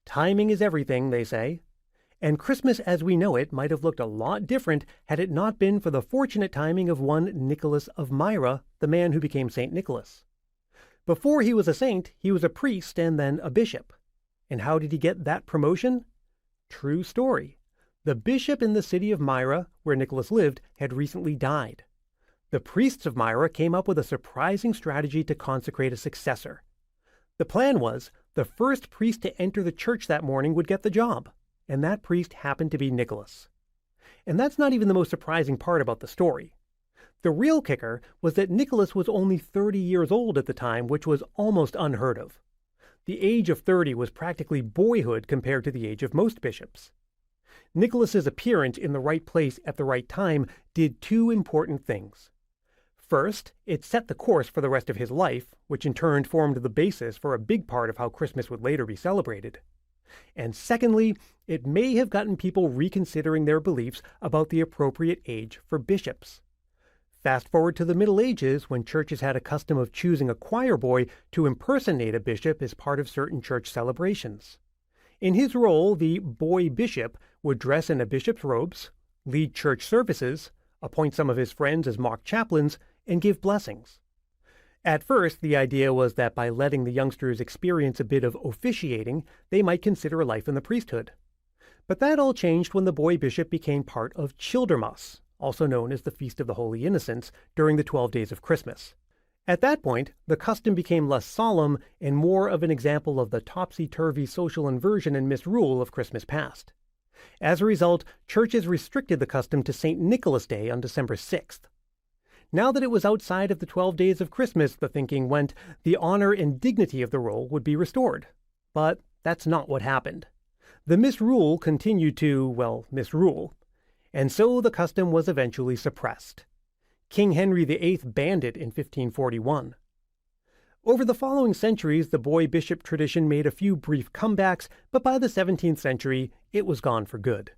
Timing is everything, they say. And Christmas as we know it might have looked a lot different had it not been for the fortunate timing of one Nicholas of Myra, the man who became St. Nicholas. Before he was a saint, he was a priest and then a bishop. And how did he get that promotion? True story. The bishop in the city of Myra, where Nicholas lived, had recently died. The priests of Myra came up with a surprising strategy to consecrate a successor. The plan was the first priest to enter the church that morning would get the job, and that priest happened to be Nicholas. And that's not even the most surprising part about the story. The real kicker was that Nicholas was only 30 years old at the time, which was almost unheard of. The age of 30 was practically boyhood compared to the age of most bishops. Nicholas's appearance in the right place at the right time did two important things. First, it set the course for the rest of his life, which in turn formed the basis for a big part of how Christmas would later be celebrated. And secondly, it may have gotten people reconsidering their beliefs about the appropriate age for bishops. Fast forward to the Middle Ages, when churches had a custom of choosing a choir boy to impersonate a bishop as part of certain church celebrations. In his role, the boy bishop would dress in a bishop's robes, lead church services, appoint some of his friends as mock chaplains, and give blessings. At first, the idea was that by letting the youngsters experience a bit of officiating, they might consider a life in the priesthood. But that all changed when the boy bishop became part of Childermas, also known as the Feast of the Holy Innocents, during the 12 days of Christmas. At that point, the custom became less solemn and more of an example of the topsy-turvy social inversion and misrule of Christmas past. As a result, churches restricted the custom to St. Nicholas Day on December 6th. Now that it was outside of the 12 days of Christmas, the thinking went, the honor and dignity of the role would be restored. But that's not what happened. The misrule continued to, well, misrule. And so the custom was eventually suppressed. King Henry VIII banned it in 1541. Over the following centuries, the boy bishop tradition made a few brief comebacks, but by the 17th century, it was gone for good.